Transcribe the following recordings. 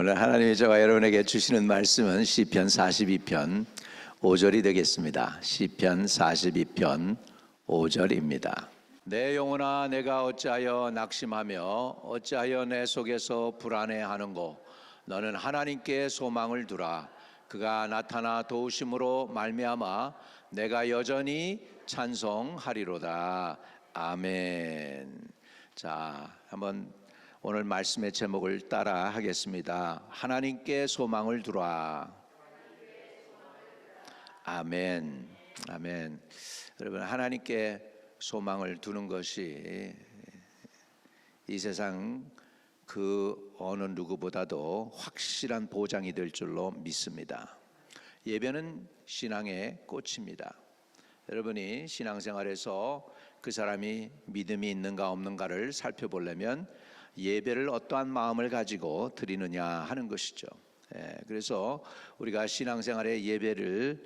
오늘 하나님이 저와 여러분에게 주시는 말씀은 시편 42편 5절이 되겠습니다. 시편 42편 5절입니다. 내 영혼아 내가 어찌하여 낙심하며 어찌하여 내 속에서 불안해하는고 너는 하나님께 소망을 두라. 그가 나타나 도우심으로 말미암아 내가 여전히 찬송하리로다. 아멘. 자, 한번 오늘 말씀의 제목을 따라 하겠습니다. 하나님께 소망을 두라. 아멘. 아멘. 여러분, 하나님께 소망을 두는 것이 이 세상 그 어느 누구보다도 확실한 보장이 될 줄로 믿습니다. 예배는 신앙의 꽃입니다. 여러분이 신앙생활에서 그 사람이 믿음이 있는가 없는가를 살펴보려면 예배를 어떠한 마음을 가지고 드리느냐 하는 것이죠. 그래서 우리가 신앙생활의 예배를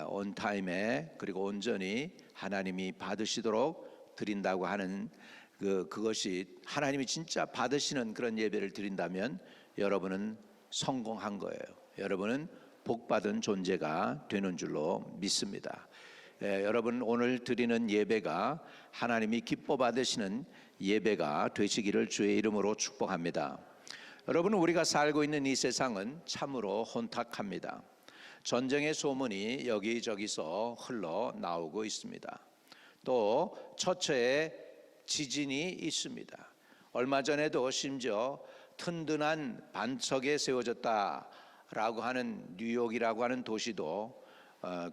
온 타임에 그리고 온전히 하나님이 받으시도록 드린다고 하는 그것이 하나님이 진짜 받으시는 그런 예배를 드린다면 여러분은 성공한 거예요. 여러분은 복받은 존재가 되는 줄로 믿습니다. 여러분 오늘 드리는 예배가 하나님이 기뻐 받으시는 예배가 되시기를 주의 이름으로 축복합니다. 여러분, 우리가 살고 있는 이 세상은 참으로 혼탁합니다. 전쟁의 소문이 여기저기서 흘러나오고 있습니다. 또 처처에 지진이 있습니다. 얼마 전에도 심지어 튼튼한 반석에 세워졌다라고 하는 뉴욕이라고 하는 도시도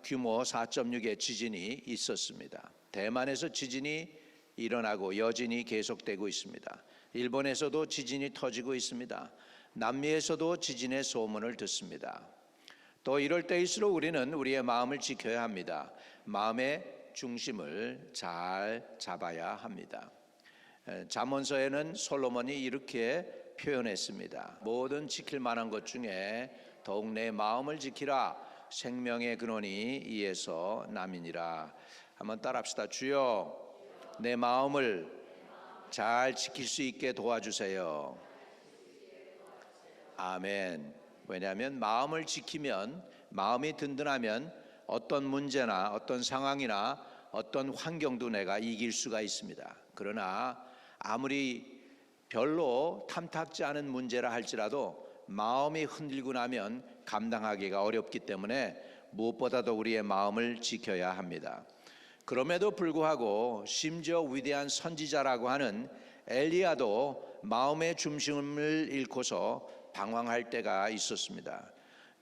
규모 4.6의 지진이 있었습니다. 대만에서 지진이 일어나고 여진이 계속되고 있습니다. 일본에서도 지진이 터지고 있습니다. 남미에서도 지진의 소문을 듣습니다. 또 이럴 때일수록 우리는 우리의 마음을 지켜야 합니다. 마음의 중심을 잘 잡아야 합니다. 잠언서에는 솔로몬이 이렇게 표현했습니다. 모든 지킬 만한 것 중에 더욱 내 마음을 지키라. 생명의 근원이 이에서 남이니라. 한번 따라합시다. 주여 내 마음을 잘 지킬 수 있게 도와주세요. 아멘. 왜냐하면 마음을 지키면, 마음이 든든하면 어떤 문제나 어떤 상황이나 어떤 환경도 내가 이길 수가 있습니다. 그러나 아무리 별로 탐탁지 않은 문제라 할지라도 마음이 흔들고 나면 감당하기가 어렵기 때문에 무엇보다도 우리의 마음을 지켜야 합니다. 그럼에도 불구하고 심지어 위대한 선지자라고 하는 엘리야도 마음의 중심을 잃고서 방황할 때가 있었습니다.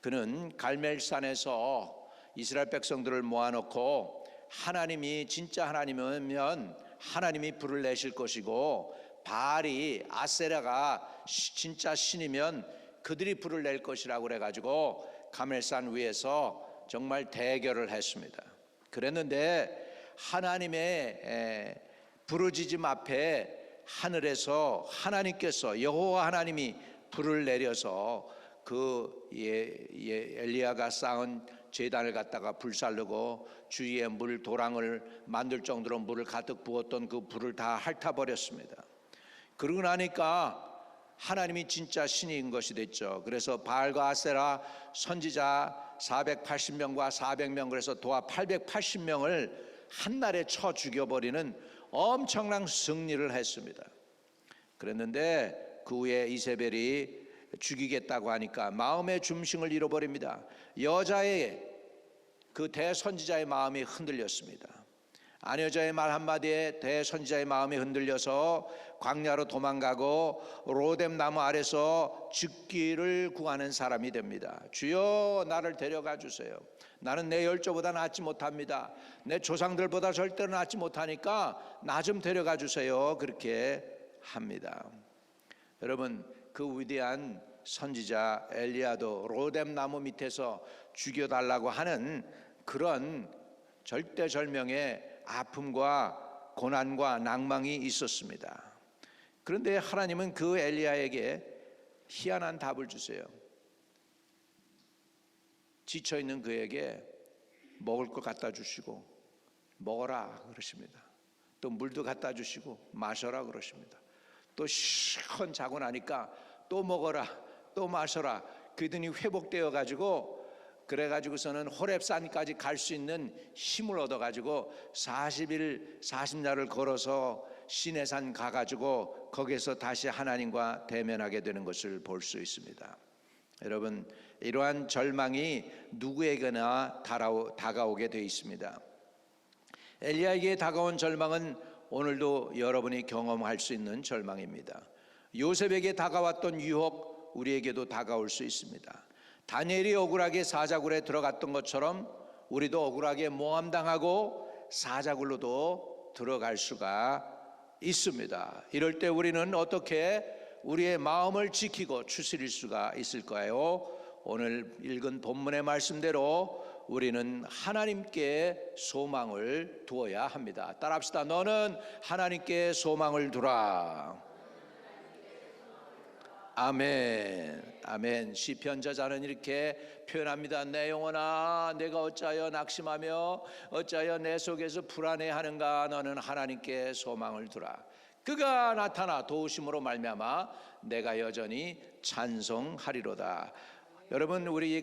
그는 갈멜산에서 이스라엘 백성들을 모아놓고 하나님이 진짜 하나님이면 하나님이 불을 내실 것이고 바알이 아세라가 진짜 신이면 그들이 불을 낼 것이라고 그래가지고 갈멜산 위에서 정말 대결을 했습니다. 그랬는데 하나님의 부르짖음 앞에 하늘에서 하나님께서 여호와 하나님이 불을 내려서 그 엘리야가 쌓은 제단을 갖다가 불살르고 주위에 물 도랑을 만들 정도로 물을 가득 부었던 그 불을 다 핥아버렸습니다. 그러고 나니까 하나님이 진짜 신인 것이 됐죠. 그래서 바알과 아세라 선지자 480명과 400명 그래서 도합 880명을 한날에 쳐 죽여버리는 엄청난 승리를 했습니다. 그랬는데 그 후에 이세벨이 죽이겠다고 하니까 마음의 중심을 잃어버립니다. 여자의 그 대선지자의 마음이 흔들렸습니다. 아내여자의 말 한마디에 대선지자의 마음이 흔들려서 광야로 도망가고 로뎀 나무 아래서 죽기를 구하는 사람이 됩니다. 주여 나를 데려가 주세요. 나는 내 열조보다 낫지 못합니다. 내 조상들보다 절대로 낫지 못하니까 나 좀 데려가 주세요. 그렇게 합니다. 여러분, 그 위대한 선지자 엘리야도 로뎀 나무 밑에서 죽여달라고 하는 그런 절대절명의 아픔과 고난과 낭망이 있었습니다. 그런데 하나님은 그 엘리야에게 희한한 답을 주세요. 지쳐있는 그에게 먹을 것 갖다 주시고 먹어라 그러십니다. 또 물도 갖다 주시고 마셔라 그러십니다. 또 시원 자고 나니까 또 먹어라 또 마셔라. 그들이 회복되어 가지고 그래가지고서는 호렙산까지 갈 수 있는 힘을 얻어가지고 40일 40야를 걸어서 시내산 가가지고 거기서 다시 하나님과 대면하게 되는 것을 볼 수 있습니다. 여러분, 이러한 절망이 누구에게나 다가오게 되어 있습니다. 엘리야에게 다가온 절망은 오늘도 여러분이 경험할 수 있는 절망입니다. 요셉에게 다가왔던 유혹, 우리에게도 다가올 수 있습니다. 다니엘이 억울하게 사자굴에 들어갔던 것처럼 우리도 억울하게 모함당하고 사자굴로도 들어갈 수가 있습니다. 이럴 때 우리는 어떻게 우리의 마음을 지키고 추스릴 수가 있을까요? 오늘 읽은 본문의 말씀대로 우리는 하나님께 소망을 두어야 합니다. 따라합시다. 너는 하나님께 소망을 두라. 아멘. 아멘. 시편 저자는 이렇게 표현합니다. 내 영혼아, 내가 어찌하여 낙심하며 어찌하여 내 속에서 불안해하는가. 너는 하나님께 소망을 두라. 그가 나타나 도우심으로 말미암아 내가 여전히 찬송하리로다. 여러분, 우리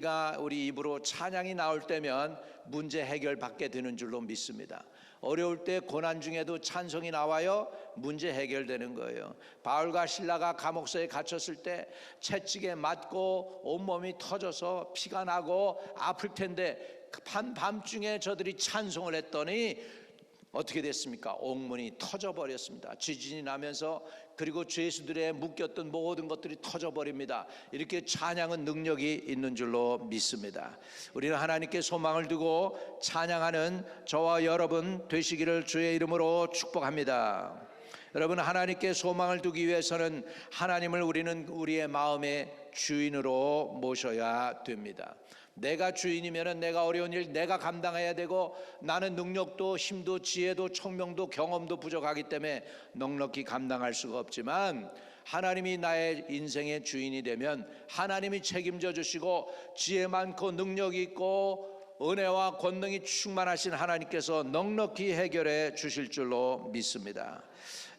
입으로 찬양이 나올 때면 문제 해결받게 되는 줄로 믿습니다. 어려울 때 고난 중에도 찬송이 나와요. 문제 해결되는 거예요. 바울과 실라가 감옥소에 갇혔을 때 채찍에 맞고 온몸이 터져서 피가 나고 아플 텐데 밤중에 저들이 찬송을 했더니 어떻게 됐습니까? 옥문이 터져버렸습니다. 지진이 나면서 그리고 죄수들의 묶였던 모든 것들이 터져버립니다. 이렇게 찬양은 능력이 있는 줄로 믿습니다. 우리는 하나님께 소망을 두고 찬양하는 저와 여러분 되시기를 주의 이름으로 축복합니다. 여러분, 하나님께 소망을 두기 위해서는 하나님을 우리는 우리의 마음의 주인으로 모셔야 됩니다. 내가 주인이면 내가 어려운 일 내가 감당해야 되고, 나는 능력도 힘도 지혜도 총명도 경험도 부족하기 때문에 넉넉히 감당할 수가 없지만, 하나님이 나의 인생의 주인이 되면 하나님이 책임져 주시고 지혜 많고 능력이 있고 은혜와 권능이 충만하신 하나님께서 넉넉히 해결해 주실 줄로 믿습니다.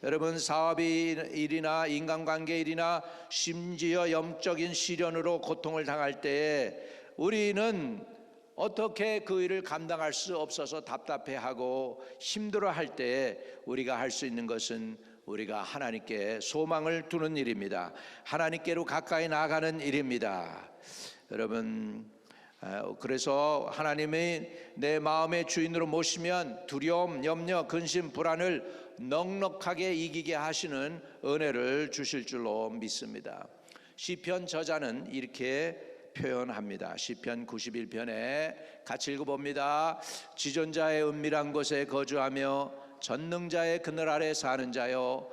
여러분, 사업의 일이나 인간관계 일이나 심지어 영적인 시련으로 고통을 당할 때에 우리는 어떻게 그 일을 감당할 수 없어서 답답해하고 힘들어할 때 우리가 할 수 있는 것은 우리가 하나님께 소망을 두는 일입니다. 하나님께로 가까이 나아가는 일입니다. 여러분, 그래서 하나님이 내 마음의 주인으로 모시면 두려움, 염려, 근심, 불안을 넉넉하게 이기게 하시는 은혜를 주실 줄로 믿습니다. 시편 저자는 이렇게 표현합니다. 시편 91편에 같이 읽어봅니다. 지존자의 은밀한 곳에 거주하며 전능자의 그늘 아래 사는 자여,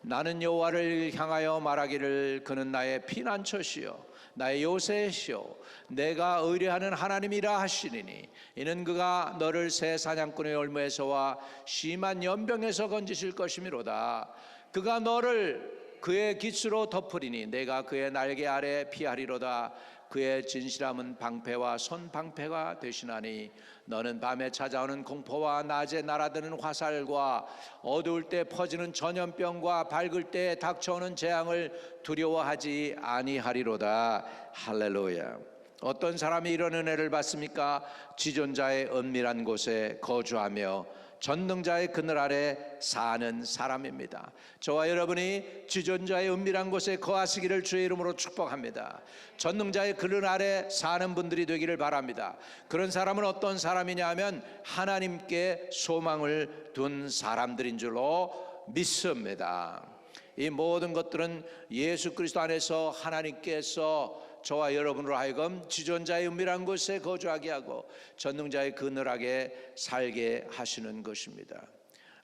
나는 여호와를 향하여 말하기를 그는 나의 피난처시요 나의 요새시요 내가 의뢰하는 하나님이라 하시리니, 이는 그가 너를 새 사냥꾼의 열무에서와 심한 연병에서 건지실 것이미로다. 그가 너를 그의 깃으로 덮으리니 내가 그의 날개 아래 피하리로다. 그의 진실함은 방패와 손방패가 되시나니, 너는 밤에 찾아오는 공포와 낮에 날아드는 화살과 어두울 때 퍼지는 전염병과 밝을 때 닥쳐오는 재앙을 두려워하지 아니하리로다. 할렐루야. 어떤 사람이 이런 은혜를 받습니까? 지존자의 은밀한 곳에 거주하며 전능자의 그늘 아래 사는 사람입니다. 저와 여러분이 지존자의 은밀한 곳에 거하시기를 주의 이름으로 축복합니다. 전능자의 그늘 아래 사는 분들이 되기를 바랍니다. 그런 사람은 어떤 사람이냐 하면 하나님께 소망을 둔 사람들인 줄로 믿습니다. 이 모든 것들은 예수 그리스도 안에서 하나님께서 저와 여러분으로 하여금 지존자의 은밀한 곳에 거주하게 하고 전능자의 그늘 아래 살게 하시는 것입니다.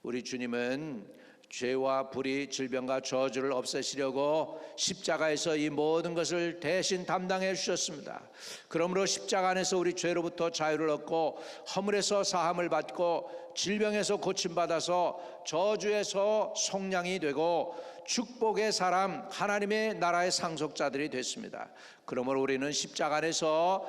우리 주님은 죄와 불의, 질병과 저주를 없애시려고 십자가에서 이 모든 것을 대신 담당해 주셨습니다. 그러므로 십자가 안에서 우리 죄로부터 자유를 얻고 허물에서 사함을 받고 질병에서 고침받아서 저주에서 속량이 되고 축복의 사람, 하나님의 나라의 상속자들이 됐습니다. 그러므로 우리는 십자가 안에서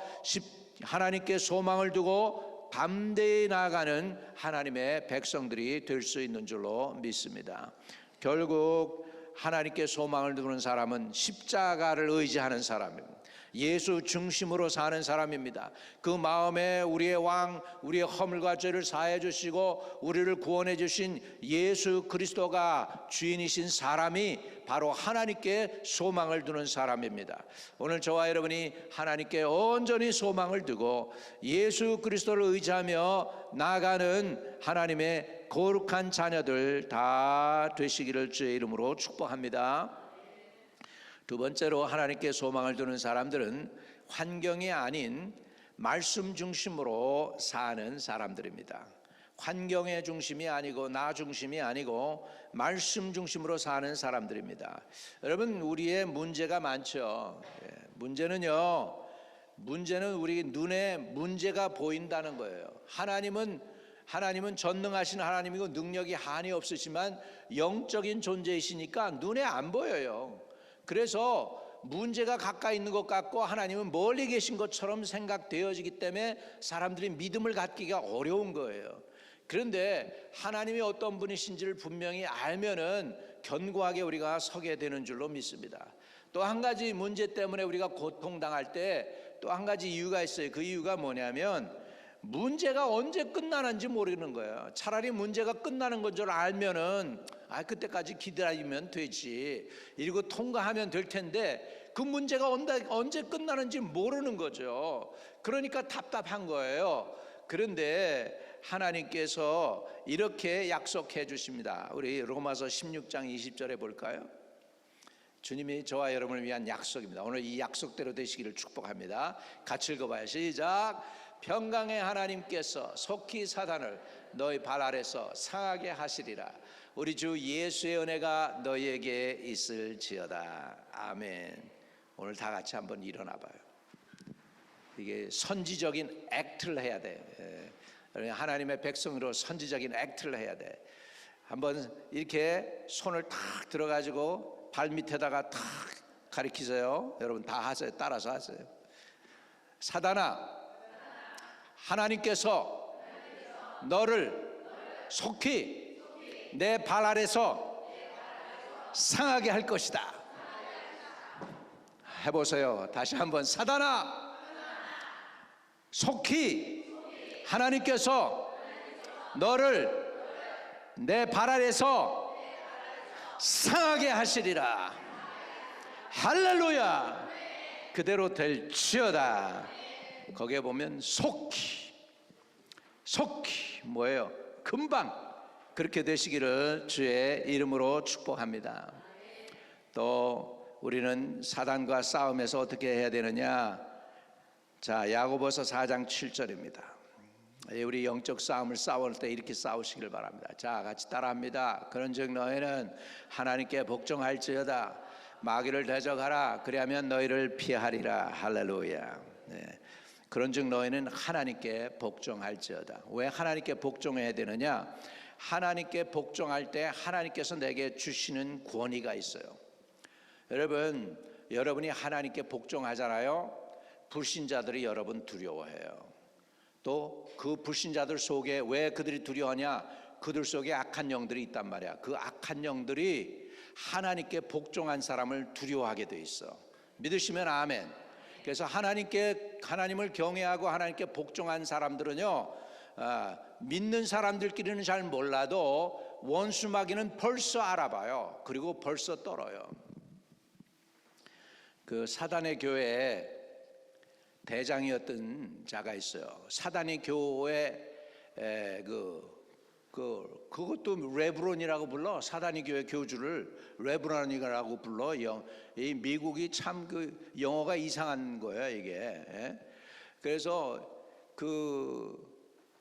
하나님께 소망을 두고 담대히 나아가는 하나님의 백성들이 될 수 있는 줄로 믿습니다. 결국 하나님께 소망을 두는 사람은 십자가를 의지하는 사람입니다. 예수 중심으로 사는 사람입니다. 그 마음에 우리의 왕, 우리의 허물과 죄를 사해 주시고 우리를 구원해 주신 예수 그리스도가 주인이신 사람이 바로 하나님께 소망을 두는 사람입니다. 오늘 저와 여러분이 하나님께 온전히 소망을 두고 예수 그리스도를 의지하며 나아가는 하나님의 거룩한 자녀들 다 되시기를 주의 이름으로 축복합니다. 두 번째로 하나님께 소망을 두는 사람들은 환경이 아닌 말씀 중심으로 사는 사람들입니다. 환경의 중심이 아니고 나 중심이 아니고 말씀 중심으로 사는 사람들입니다. 여러분, 우리의 문제가 많죠. 문제는 우리 눈에 문제가 보인다는 거예요. 하나님은 전능하신 하나님이고 능력이 한이 없으시지만 영적인 존재이시니까 눈에 안 보여요. 그래서 문제가 가까이 있는 것 같고 하나님은 멀리 계신 것처럼 생각되어지기 때문에 사람들이 믿음을 갖기가 어려운 거예요. 그런데 하나님이 어떤 분이신지를 분명히 알면은 견고하게 우리가 서게 되는 줄로 믿습니다. 또 한 가지 문제 때문에 우리가 고통당할 때 또 한 가지 이유가 있어요. 그 이유가 뭐냐면 문제가 언제 끝나는지 모르는 거예요. 차라리 문제가 끝나는 건 줄 알면은 그때까지 기다리면 되지, 이러고 통과하면 될 텐데 그 문제가 언제 끝나는지 모르는 거죠. 그러니까 답답한 거예요. 그런데 하나님께서 이렇게 약속해 주십니다. 우리 로마서 16장 20절에 볼까요? 주님이 저와 여러분을 위한 약속입니다. 오늘 이 약속대로 되시기를 축복합니다. 같이 읽어봐요. 시작. 평강의 하나님께서 속히 사단을 너희 발 아래서 상하게 하시리라. 우리 주 예수의 은혜가 너희에게 있을지어다. 아멘. 오늘 다 같이 한번 일어나 봐요. 이게 선지적인 액트를 해야 돼. 하나님의 백성으로 선지적인 액트를 해야 돼. 한번 이렇게 손을 탁 들어가지고 발 밑에다가 탁 가리키세요. 여러분 다 하세요. 따라서 하세요. 사단아, 하나님께서 너를 속히 내 발 아래서 상하게 할 것이다. 해보세요. 다시 한번. 사단아, 속히 하나님께서 너를 내 발 아래서 상하게 하시리라. 할렐루야. 그대로 될지어다. 거기에 보면 속히 뭐예요? 금방 그렇게 되시기를 주의 이름으로 축복합니다. 또 우리는 사단과 싸움에서 어떻게 해야 되느냐? 자, 야고보서 4장 7절입니다. 우리 영적 싸움을 싸울 때 이렇게 싸우시길 바랍니다. 자, 같이 따라합니다. 그런즉 너희는 하나님께 복종할지어다. 마귀를 대적하라. 그리하면 너희를 피하리라. 할렐루야. 네. 그런즉 너희는 하나님께 복종할지어다. 왜 하나님께 복종해야 되느냐? 하나님께 복종할 때 하나님께서 내게 주시는 권위가 있어요. 여러분이 하나님께 복종하잖아요. 불신자들이 여러분 두려워해요. 또 그 불신자들 속에 왜 그들이 두려워하냐? 그들 속에 악한 영들이 있단 말이야. 그 악한 영들이 하나님께 복종한 사람을 두려워하게 돼 있어. 믿으시면 아멘. 그래서 하나님을 경외하고 하나님께 복종한 사람들은요, 믿는 사람들끼리는 잘 몰라도 원수 마귀는 벌써 알아봐요. 그리고 벌써 떨어요. 그 사단의 교회에 대장이었던 자가 있어요. 사단의 교회 그것도 레브론이라고 불러. 사단의 교회 교주를 레브론이라고 불러. 이 미국이 참 그 영어가 이상한 거예요, 이게. 그래서 그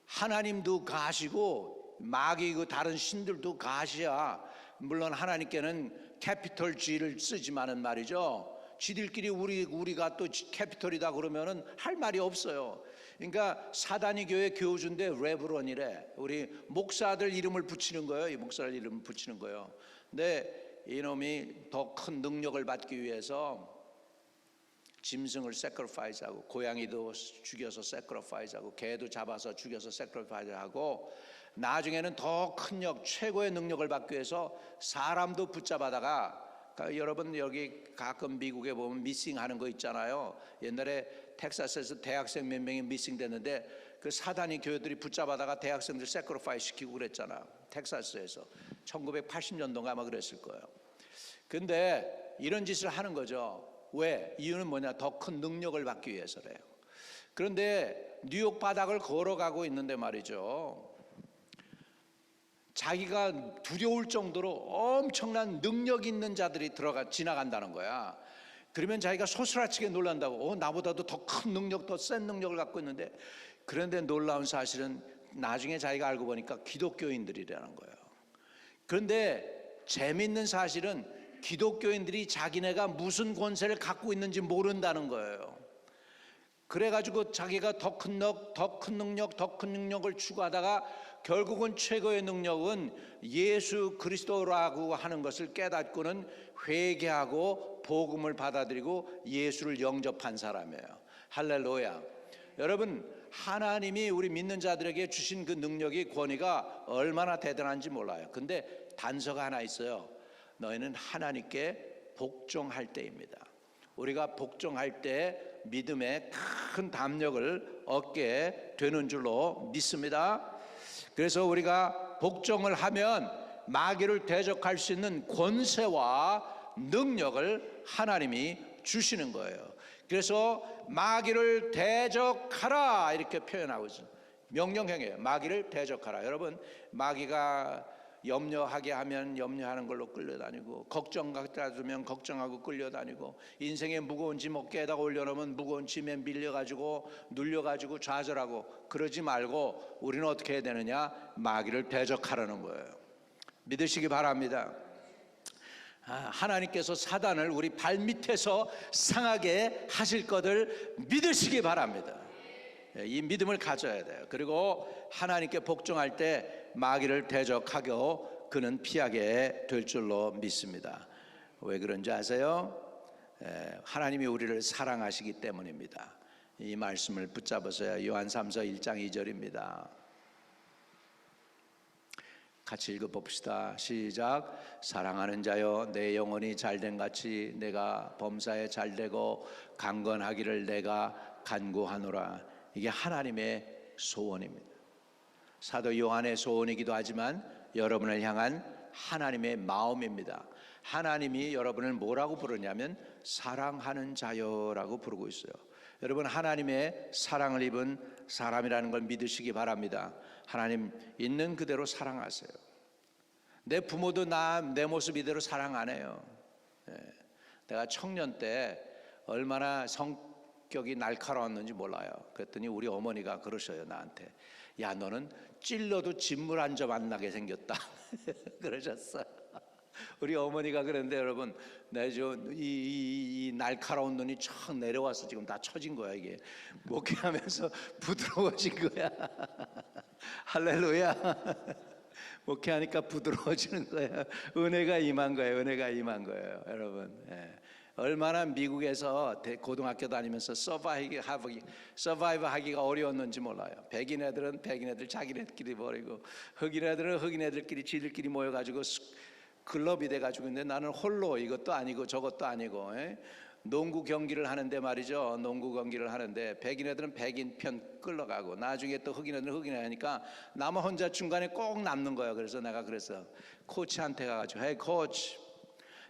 하나님도 가시고 마귀 그 다른 신들도 가시야. 물론 하나님께는 캐피털 G를 쓰지만은 말이죠. 지들끼리 우리가 또 캐피털이다 그러면은 할 말이 없어요. 그러니까 사단이 교회 교주인데 레브론이래. 우리 목사들 이름을 붙이는 거예요. 이 목사들 이름을 붙이는 거예요. 근데 이놈이 더 큰 능력을 받기 위해서 짐승을 sacrifice하고 고양이도 죽여서 sacrifice하고 개도 잡아서 죽여서 sacrifice하고 나중에는 더 큰 최고의 능력을 받기 위해서 사람도 붙잡아다가, 그러니까 여러분 여기 가끔 미국에 보면 미싱하는 거 있잖아요. 옛날에 텍사스에서 대학생 몇 명이 미싱됐는데 그 사단이 교회들이 붙잡아다가 대학생들 세크리파이스 시키고 그랬잖아. 텍사스에서 1980년도인가 아마 그랬을 거예요. 근데 이런 짓을 하는 거죠. 왜? 이유는 뭐냐? 더 큰 능력을 받기 위해서래요. 그런데 뉴욕 바닥을 걸어가고 있는데 말이죠, 자기가 두려울 정도로 엄청난 능력 있는 자들이 지나간다는 거야. 그러면 자기가 소스라치게 놀란다고. 나보다도 더 큰 능력, 더 센 능력을 갖고 있는데. 그런데 놀라운 사실은 나중에 자기가 알고 보니까 기독교인들이라는 거예요. 그런데 재밌는 사실은 기독교인들이 자기네가 무슨 권세를 갖고 있는지 모른다는 거예요. 그래가지고 자기가 더 큰 능력을 추구하다가 결국은 최고의 능력은 예수 그리스도라고 하는 것을 깨닫고는 회개하고 복음을 받아들이고 예수를 영접한 사람이에요. 할렐루야. 여러분, 하나님이 우리 믿는 자들에게 주신 그 능력이, 권위가 얼마나 대단한지 몰라요. 근데 단서가 하나 있어요. 너희는 하나님께 복종할 때입니다. 우리가 복종할 때 믿음의 큰 담력을 얻게 되는 줄로 믿습니다. 그래서 우리가 복종을 하면 마귀를 대적할 수 있는 권세와 능력을 하나님이 주시는 거예요. 그래서 마귀를 대적하라 이렇게 표현하고 있어요. 명령형이에요. 마귀를 대적하라. 여러분, 마귀가 염려하게 하면 염려하는 걸로 끌려다니고, 걱정 갖다 주면 걱정하고 끌려다니고, 인생에 무거운 짐 어깨에다 올려놓으면 무거운 짐에 밀려가지고 눌려가지고 좌절하고, 그러지 말고 우리는 어떻게 해야 되느냐? 마귀를 대적하라는 거예요. 믿으시기 바랍니다. 하나님께서 사단을 우리 발밑에서 상하게 하실 것을 믿으시기 바랍니다. 이 믿음을 가져야 돼요. 그리고 하나님께 복종할 때 마귀를 대적하고 그는 피하게 될 줄로 믿습니다. 왜 그런지 아세요? 하나님이 우리를 사랑하시기 때문입니다. 이 말씀을 붙잡으세요. 요한 3서 1장 2절입니다. 같이 읽어봅시다. 시작. 사랑하는 자여, 내 영혼이 잘된 같이 내가 범사에 잘되고 강건하기를 내가 간구하노라. 이게 하나님의 소원입니다. 사도 요한의 소원이기도 하지만 여러분을 향한 하나님의 마음입니다. 하나님이 여러분을 뭐라고 부르냐면 사랑하는 자여라고 부르고 있어요. 여러분, 하나님의 사랑을 입은 사람이라는 걸 믿으시기 바랍니다. 하나님 있는 그대로 사랑하세요. 내 부모도 내 모습 이대로 사랑 안 해요. 내가 청년 때 얼마나 성격이 날카로웠는지 몰라요. 그랬더니 우리 어머니가 그러셔요, 나한테. 야, 너는 찔러도 진물 한 점 안 나게 생겼다. 그러셨어. 우리 어머니가 그랬는데, 여러분, 이 날카로운 눈이 촥 내려와서 지금 다 처진 거야. 이게 목회하면서 부드러워진 거야. 할렐루야. 목회하니까 부드러워지는 거예요. 은혜가 임한 거예요. 은혜가 임한 거예요, 여러분. 얼마나 미국에서 고등학교 다니면서 서바이브 하기가 어려웠는지 몰라요. 백인 애들은 백인 애들 자기네들끼리 버리고, 흑인 애들은 흑인 애들끼리 지들끼리 모여가지고 클럽이 돼가지고 있는데, 나는 홀로 이것도 아니고 저것도 아니고, 농구 경기를 하는데 말이죠. 농구 경기를 하는데 백인 애들은 백인 편 끌러가고, 나중에 또 흑인 애들은 흑인 애 하니까 나만 혼자 중간에 꼭 남는 거예요. 그래서 내가 그랬어. 코치한테 가가지고, 헤이 코치,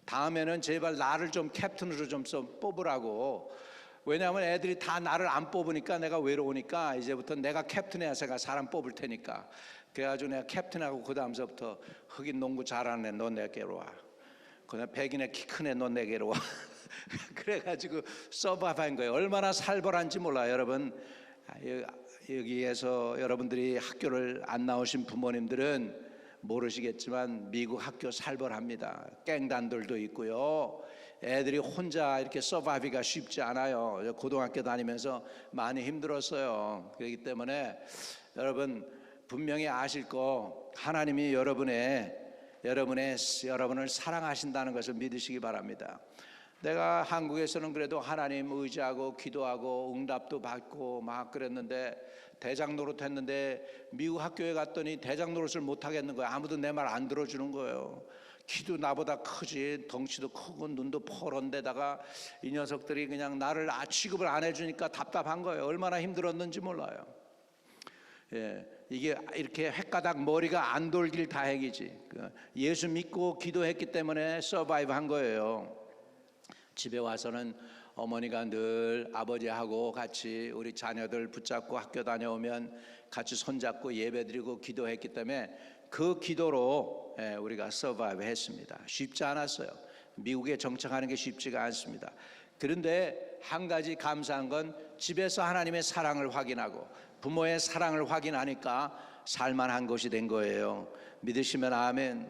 다음에는 제발 나를 좀 캡틴으로 좀 뽑으라고. 왜냐하면 애들이 다 나를 안 뽑으니까 내가 외로우니까 이제부터 내가 캡틴해야 제가 사람 뽑을 테니까. 그래가지고 내가 캡틴하고 그 다음서부터 흑인 농구 잘하는 애 너 내게로 와. 그다음 백인의 키 큰 애 너 내게로 와. 그래가지고 서바이브한 거예요. 얼마나 살벌한지 몰라요, 여러분. 여기에서 여러분들이 학교를 안 나오신 부모님들은 모르시겠지만 미국 학교 살벌합니다. 갱단들도 있고요. 애들이 혼자 이렇게 서바이브가 쉽지 않아요. 고등학교 다니면서 많이 힘들었어요. 그렇기 때문에 여러분 분명히 아실 거, 하나님이 여러분을 사랑하신다는 것을 믿으시기 바랍니다. 내가 한국에서는 그래도 하나님 의지하고 기도하고 응답도 받고 막 그랬는데 대장 노릇 했는데 미국 학교에 갔더니 대장 노릇을 못 하겠는 거예요. 아무도 내 말 안 들어주는 거예요. 키도 나보다 크지, 덩치도 크고 눈도 퍼런데다가 이 녀석들이 그냥 나를 취급을 안 해주니까 답답한 거예요. 얼마나 힘들었는지 몰라요. 예, 이게 이렇게 헷가닥 머리가 안 돌길 다행이지. 예수 믿고 기도했기 때문에 서바이브 한 거예요. 집에 와서는 어머니가 늘 아버지하고 같이 우리 자녀들 붙잡고 학교 다녀오면 같이 손잡고 예배드리고 기도했기 때문에 그 기도로 우리가 서바이브 했습니다. 쉽지 않았어요. 미국에 정착하는 게 쉽지가 않습니다. 그런데 한 가지 감사한 건 집에서 하나님의 사랑을 확인하고 부모의 사랑을 확인하니까 살만한 것이 된 거예요. 믿으시면 아멘.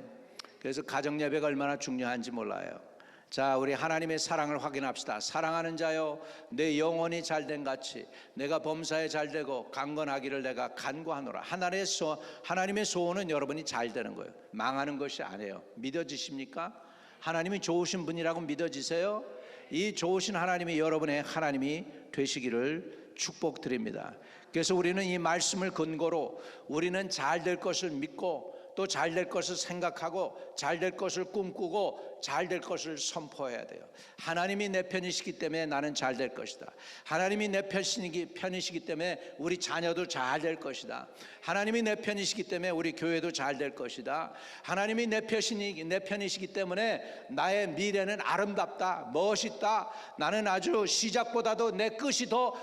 그래서 가정예배가 얼마나 중요한지 몰라요. 자, 우리 하나님의 사랑을 확인합시다. 사랑하는 자여, 내 영혼이 잘된 같이 내가 범사에 잘되고 강건하기를 내가 간구하노라. 하나님의 소원은 여러분이 잘되는 거예요. 망하는 것이 아니에요. 믿어지십니까? 하나님이 좋으신 분이라고 믿어지세요? 이 좋으신 하나님이 여러분의 하나님이 되시기를 축복드립니다. 그래서 우리는 이 말씀을 근거로 우리는 잘될 것을 믿고 또 잘될 것을 생각하고 잘될 것을 꿈꾸고 잘될 것을 선포해야 돼요. 하나님이 내 편이시기 때문에 나는 잘될 것이다. 하나님이 내 편이시기 때문에 우리 자녀도 잘될 것이다. 하나님이 내 편이시기 때문에 우리 교회도 잘될 것이다. 하나님이 내 편이시기 때문에 나의 미래는 아름답다, 멋있다. 나는 아주 시작보다도 내 끝이 더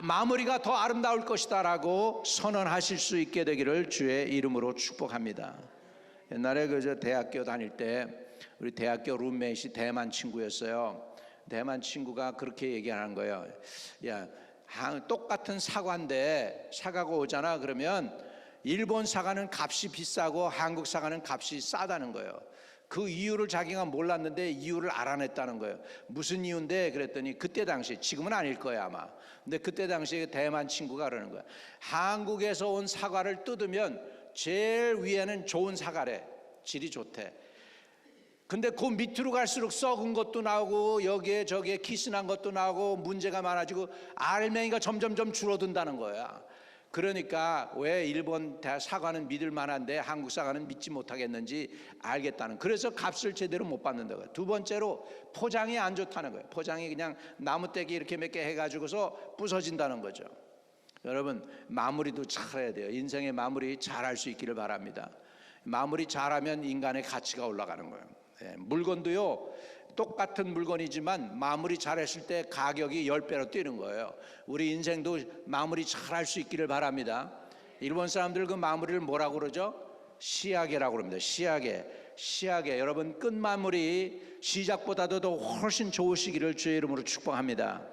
마무리가 더 아름다울 것이다 라고 선언하실 수 있게 되기를 주의 이름으로 축복합니다. 옛날에 저 대학교 다닐 때 우리 대학교 룸메이트 대만 친구였어요. 대만 친구가 그렇게 얘기하는 거예요. 야, 똑같은 사과인데 사과가 오잖아. 그러면 일본 사과는 값이 비싸고 한국 사과는 값이 싸다는 거예요. 그 이유를 자기가 몰랐는데 이유를 알아냈다는 거예요. 무슨 이유인데 그랬더니 그때 당시, 지금은 아닐 거예요 아마. 근데 그때 당시에 대만 친구가 그러는 거예요. 한국에서 온 사과를 뜯으면 제일 위에는 좋은 사과래. 질이 좋대. 근데 그 밑으로 갈수록 썩은 것도 나오고 여기에 저기에 키스난 것도 나오고 문제가 많아지고 알맹이가 점점점 줄어든다는 거야. 그러니까 왜 일본 사과는 믿을 만한데 한국 사과는 믿지 못하겠는지 알겠다는, 그래서 값을 제대로 못 받는다는 거예요. 두 번째로 포장이 안 좋다는 거예요. 포장이 그냥 나무떼기 이렇게 몇 개 해가지고서 부서진다는 거죠. 여러분, 마무리도 잘해야 돼요. 인생의 마무리 잘할 수 있기를 바랍니다. 마무리 잘하면 인간의 가치가 올라가는 거예요. 물건도요, 똑같은 물건이지만 마무리 잘했을 때 가격이 10배로 뛰는 거예요. 우리 인생도 마무리 잘할 수 있기를 바랍니다. 일본 사람들 그 마무리를 뭐라고 그러죠? 시야게라고 그럽니다. 시야게. 여러분, 끝마무리 시작보다도 더 훨씬 좋으시기를 주의 이름으로 축복합니다.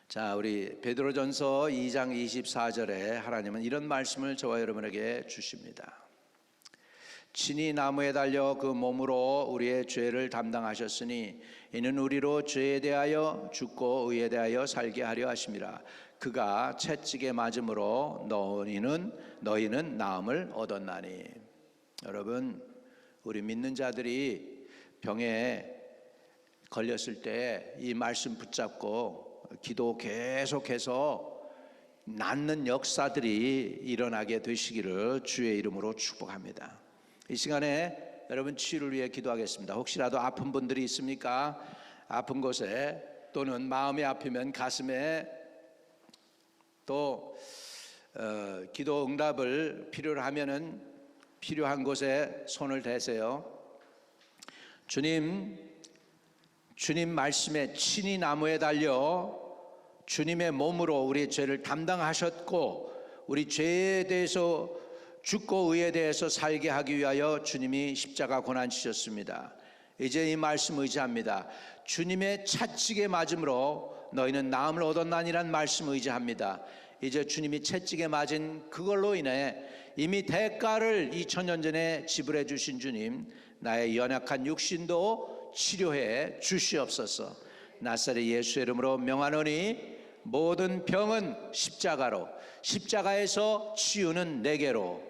자, 우리 베드로전서 2장 24절에 하나님은 이런 말씀을 저와 여러분에게 주십니다. 친히 나무에 달려 그 몸으로 우리의 죄를 담당하셨으니 이는 우리로 죄에 대하여 죽고 의에 대하여 살게 하려 하심이라. 그가 채찍에 맞음으로 너희는 나음을 얻었나니. 여러분, 우리 믿는 자들이 병에 걸렸을 때 이 말씀 붙잡고 기도 계속해서 낫는 역사들이 일어나게 되시기를 주의 이름으로 축복합니다. 이 시간에 여러분 치유를 위해 기도하겠습니다. 혹시라도 아픈 분들이 있습니까? 아픈 곳에 또는 마음이 아프면 가슴에 또 기도 응답을 필요로 하면은 필요한 곳에 손을 대세요. 주님 말씀에 친히 나무에 달려 주님의 몸으로 우리의 죄를 담당하셨고 우리 죄에 대해서 죽고 의에 대해서 살게 하기 위하여 주님이 십자가 고난 지셨습니다. 이제 이 말씀 의지합니다. 주님의 채찍에 맞음으로 너희는 나음을 얻었나니란 말씀 의지합니다. 이제 주님이 채찍에 맞은 그걸로 인해 이미 대가를 2000년 전에 지불해 주신 주님, 나의 연약한 육신도 치료해 주시옵소서. 나사렛 예수의 이름으로 명하노니 모든 병은 십자가에서 치유는 내게로,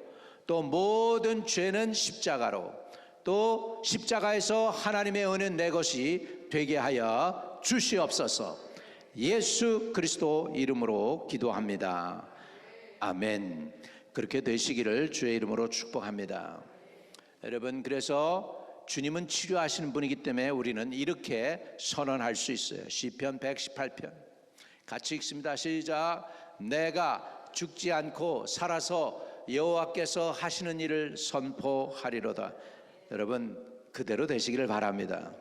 또 모든 죄는 십자가로, 또 십자가에서 하나님의 은혜는 내 것이 되게 하여 주시옵소서. 예수 그리스도 이름으로 기도합니다. 아멘. 그렇게 되시기를 주의 이름으로 축복합니다. 여러분, 그래서 주님은 치료하시는 분이기 때문에 우리는 이렇게 선언할 수 있어요. 시편 118편 같이 읽습니다. 시작. 내가 죽지 않고 살아서 여호와께서 하시는 일을 선포하리로다. 여러분, 그대로 되시기를 바랍니다.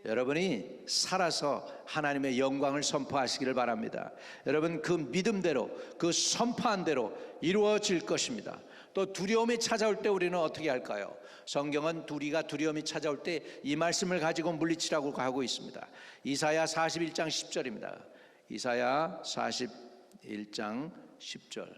여러분이 살아서 하나님의 영광을 선포하시기를 바랍니다. 여러분, 그 믿음대로, 그 선포한 대로 이루어질 것입니다. 또 두려움이 찾아올 때 우리는 어떻게 할까요? 성경은 우리가 두려움이 찾아올 때 이 말씀을 가지고 물리치라고 하고 있습니다. 이사야 41장 10절입니다. 이사야 41장 10절.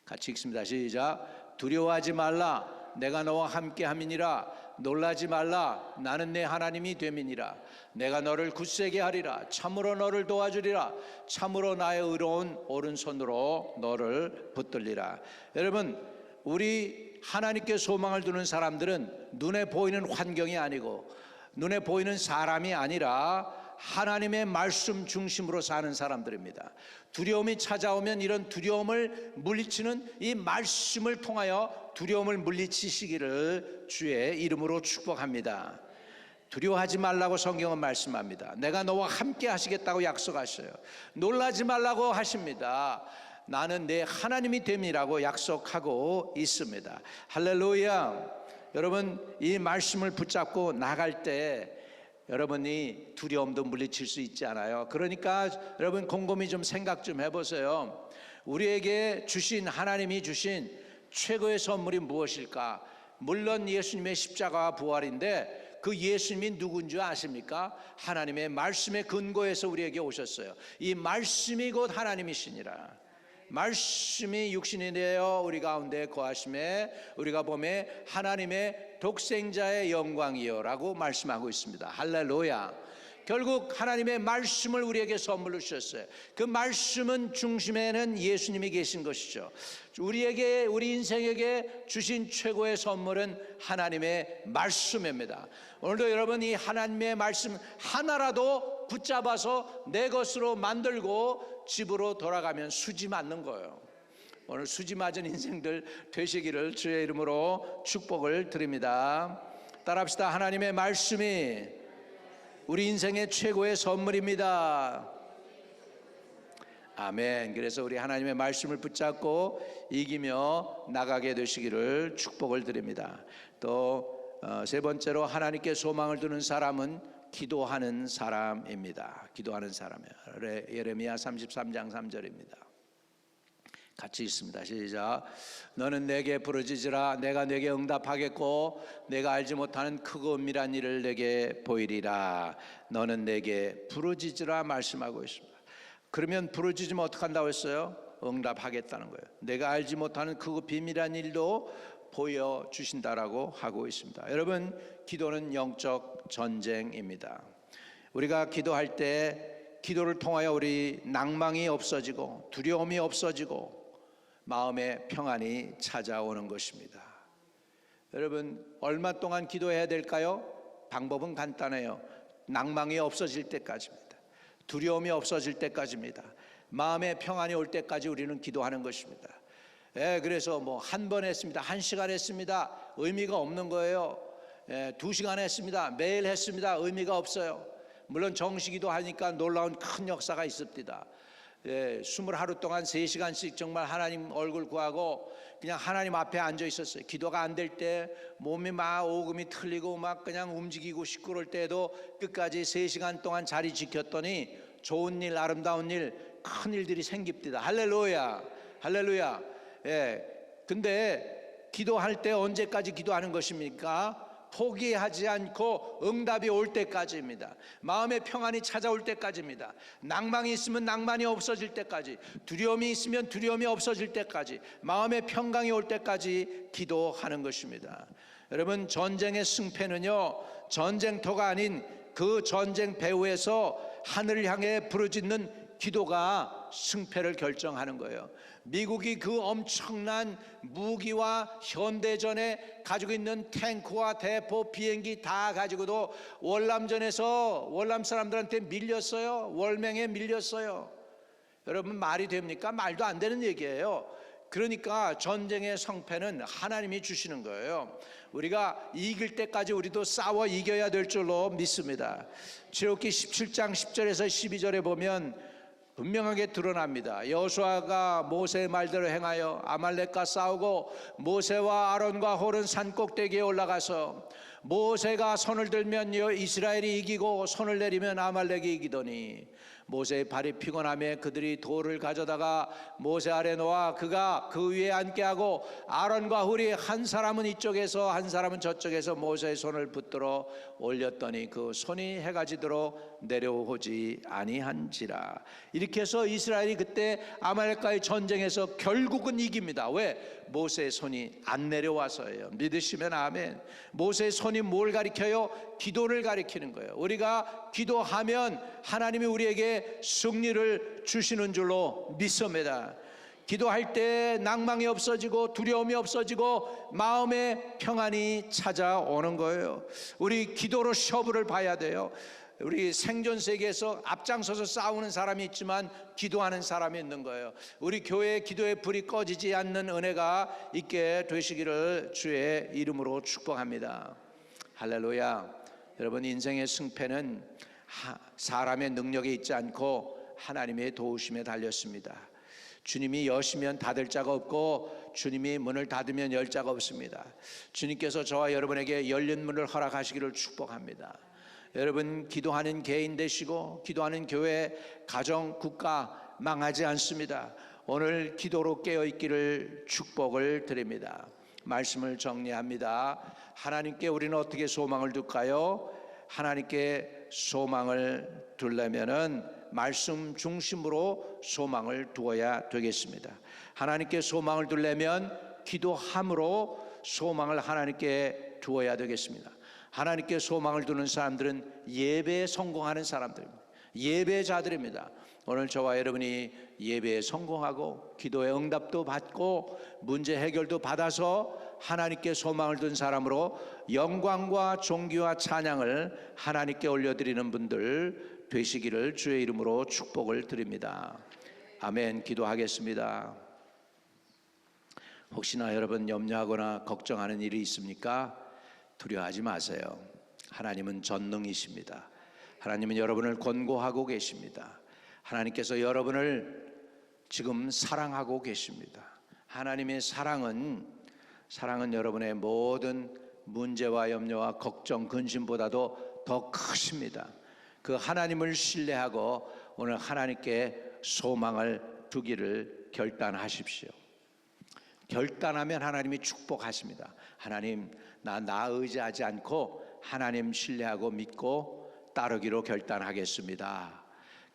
같이 읽습니다. 시작. 두려워하지 말라. 내가 너와 함께 함이니라. 놀라지 말라. 나는 내 하나님이 됨이니라. 내가 너를 굳세게 하리라. 참으로 너를 도와주리라. 참으로 나의 의로운 오른손으로 너를 붙들리라. 여러분, 우리 하나님께 소망을 두는 사람들은 눈에 보이는 환경이 아니고 눈에 보이는 사람이 아니라 하나님의 말씀 중심으로 사는 사람들입니다. 두려움이 찾아오면 이런 두려움을 물리치는 이 말씀을 통하여 두려움을 물리치시기를 주의 이름으로 축복합니다. 두려워하지 말라고 성경은 말씀합니다. 내가 너와 함께 하시겠다고 약속하셔요. 놀라지 말라고 하십니다. 나는 내 하나님이 됨이라고 약속하고 있습니다. 할렐루야. 여러분, 이 말씀을 붙잡고 나갈 때 여러분이 두려움도 물리칠 수 있지 않아요? 그러니까 여러분 곰곰이 좀 생각 좀 해보세요. 우리에게 주신, 하나님이 주신 최고의 선물이 무엇일까? 물론 예수님의 십자가와 부활인데 그 예수님이 누군지 아십니까? 하나님의 말씀의 근거에서 우리에게 오셨어요. 이 말씀이 곧 하나님이시니라. 말씀이 육신이 되어 우리 가운데 거하심에 우리가 보매 하나님의 독생자의 영광이요 라고 말씀하고 있습니다. 할렐루야. 결국 하나님의 말씀을 우리에게 선물로 주셨어요. 그 말씀은 중심에는 예수님이 계신 것이죠. 우리에게, 우리 인생에게 주신 최고의 선물은 하나님의 말씀입니다. 오늘도 여러분 이 하나님의 말씀 하나라도 붙잡아서 내 것으로 만들고 집으로 돌아가면 수지 맞는 거예요. 오늘 수지 맞은 인생들 되시기를 주의 이름으로 축복을 드립니다. 따라합시다. 하나님의 말씀이 우리 인생의 최고의 선물입니다. 아멘. 그래서 우리 하나님의 말씀을 붙잡고 이기며 나가게 되시기를 축복을 드립니다. 또 세 번째로 하나님께 소망을 두는 사람은 기도하는 사람입니다. 기도하는 사람이에요. 예레미야 33장 3절입니다. 같이 읽습니다. 시작. 너는 내게 부르짖으라. 내가 내게 응답하겠고 내가 알지 못하는 크고 은밀한 일을 내게 보이리라. 너는 내게 부르짖으라 말씀하고 있습니다. 그러면 부르짖으면 어떻게 한다고 했어요? 응답하겠다는 거예요. 내가 알지 못하는 크고 비밀한 일도 보여주신다라고 하고 있습니다. 여러분, 기도는 영적 전쟁입니다. 우리가 기도할 때 기도를 통하여 우리 낭망이 없어지고 두려움이 없어지고 마음의 평안이 찾아오는 것입니다. 여러분, 얼마 동안 기도해야 될까요? 방법은 간단해요. 낭망이 없어질 때까지입니다. 두려움이 없어질 때까지입니다. 마음의 평안이 올 때까지 우리는 기도하는 것입니다. 그래서 뭐 한 번 했습니다, 1시간 했습니다, 의미가 없는 거예요. 2시간 했습니다, 매일 했습니다, 의미가 없어요. 물론 정식기도 하니까 놀라운 큰 역사가 있습니다. 20하루 동안 3시간씩 정말 하나님 얼굴 구하고 그냥 하나님 앞에 앉아 있었어요. 기도가 안 될 때 몸이 막 오금이 틀리고 막 그냥 움직이고 시끄러울 때도 끝까지 3시간 동안 자리 지켰더니 좋은 일, 아름다운 일, 큰 일들이 생깁니다. 할렐루야, 할렐루야. 근데 기도할 때 언제까지 기도하는 것입니까? 포기하지 않고 응답이 올 때까지입니다. 마음의 평안이 찾아올 때까지입니다. 낭망이 있으면 낭만이 없어질 때까지, 두려움이 있으면 두려움이 없어질 때까지, 마음의 평강이 올 때까지 기도하는 것입니다. 여러분, 전쟁의 승패는요, 전쟁터가 아닌 그 전쟁 배후에서 하늘을 향해 부르짖는 기도가 승패를 결정하는 거예요. 미국이 그 엄청난 무기와 현대전에 가지고 있는 탱크와 대포, 비행기 다 가지고도 월남전에서 월남 사람들한테 밀렸어요. 월맹에 밀렸어요. 여러분, 말이 됩니까? 말도 안 되는 얘기예요. 그러니까 전쟁의 성패는 하나님이 주시는 거예요. 우리가 이길 때까지 우리도 싸워 이겨야 될 줄로 믿습니다. 출애굽기 17장 10절에서 12절에 보면 분명하게 드러납니다. 여호수아가 모세의 말대로 행하여 아말렉과 싸우고 모세와 아론과 홀은 산 꼭대기에 올라가서 모세가 손을 들면 이스라엘이 이기고 손을 내리면 아말렉이 이기더니 모세의 발이 피곤하며 그들이 돌을 가져다가 모세 아래 놓아 그가 그 위에 앉게 하고 아론과 훌이 한 사람은 이쪽에서 한 사람은 저쪽에서 모세의 손을 붙들어 올렸더니 그 손이 해가 지도록 내려오지 아니한지라. 이렇게 해서 이스라엘이 그때 아말렉과의 전쟁에서 결국은 이깁니다. 왜? 모세의 손이 안 내려와서예요. 믿으시면 아멘. 모세의 손이 뭘 가리켜요? 기도를 가리키는 거예요. 우리가 기도하면 하나님이 우리에게 승리를 주시는 줄로 믿습니다. 기도할 때 낭망이 없어지고 두려움이 없어지고 마음의 평안이 찾아오는 거예요. 우리 기도로 시험을 봐야 돼요. 우리 생존 세계에서 앞장서서 싸우는 사람이 있지만 기도하는 사람이 있는 거예요. 우리 교회의 기도의 불이 꺼지지 않는 은혜가 있게 되시기를 주의 이름으로 축복합니다. 할렐루야. 여러분, 인생의 승패는 사람의 능력에 있지 않고 하나님의 도우심에 달렸습니다. 주님이 여시면 닫을 자가 없고 주님이 문을 닫으면 열 자가 없습니다. 주님께서 저와 여러분에게 열린 문을 허락하시기를 축복합니다. 여러분, 기도하는 개인 되시고 기도하는 교회, 가정, 국가 망하지 않습니다. 오늘 기도로 깨어있기를 축복을 드립니다. 말씀을 정리합니다. 하나님께 우리는 어떻게 소망을 둘까요? 하나님께 소망을 두려면은 말씀 중심으로 소망을 두어야 되겠습니다. 하나님께 소망을 두려면 기도함으로 소망을 하나님께 두어야 되겠습니다. 하나님께 소망을 두는 사람들은 예배에 성공하는 사람들입니다. 예배자들입니다. 오늘 저와 여러분이 예배에 성공하고 기도의 응답도 받고 문제 해결도 받아서 하나님께 소망을 둔 사람으로 영광과 존귀와 찬양을 하나님께 올려드리는 분들 되시기를 주의 이름으로 축복을 드립니다. 아멘. 기도하겠습니다. 혹시나 여러분 염려하거나 걱정하는 일이 있습니까? 두려워하지 마세요. 하나님은 전능이십니다. 하나님은 여러분을 권고하고 계십니다. 하나님께서 여러분을 지금 사랑하고 계십니다. 하나님의 사랑은 여러분의 모든 문제와 염려와 걱정, 근심보다도 더 크십니다. 그 하나님을 신뢰하고 오늘 하나님께 소망을 두기를 결단하십시오. 결단하면 하나님이 축복하십니다. 하나님, 나 의지하지 않고 하나님 신뢰하고 믿고 따르기로 결단하겠습니다.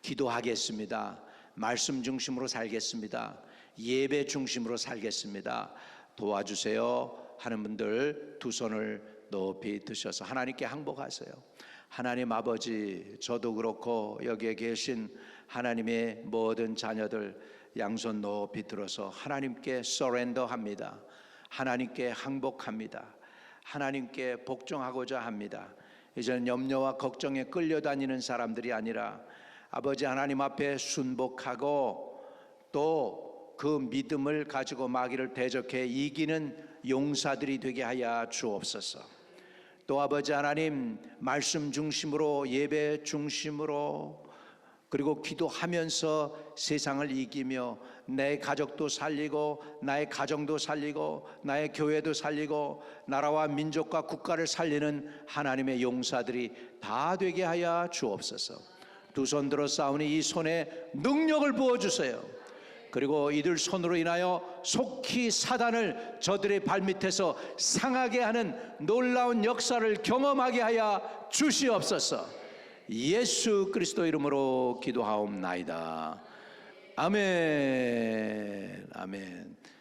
기도하겠습니다. 말씀 중심으로 살겠습니다. 예배 중심으로 살겠습니다. 도와주세요 하는 분들 두 손을 높이 드셔서 하나님께 항복하세요. 하나님 아버지, 저도 그렇고 여기에 계신 하나님의 모든 자녀들 양손 높이 들어서 하나님께 서렌더합니다. 하나님께 항복합니다. 하나님께 복종하고자 합니다. 이제는 염려와 걱정에 끌려다니는 사람들이 아니라 아버지 하나님 앞에 순복하고 또 그 믿음을 가지고 마귀를 대적해 이기는 용사들이 되게 하여 주옵소서. 또 아버지 하나님, 말씀 중심으로 예배 중심으로 그리고 기도하면서 세상을 이기며 내 가족도 살리고 나의 가정도 살리고 나의 교회도 살리고 나라와 민족과 국가를 살리는 하나님의 용사들이 다 되게 하여 주옵소서. 두 손 들어 싸우니 이 손에 능력을 부어주세요. 그리고 이들 손으로 인하여 속히 사단을 저들의 발밑에서 상하게 하는 놀라운 역사를 경험하게 하여 주시옵소서. 예수 그리스도 이름으로 기도하옵나이다. 아멘. 아멘.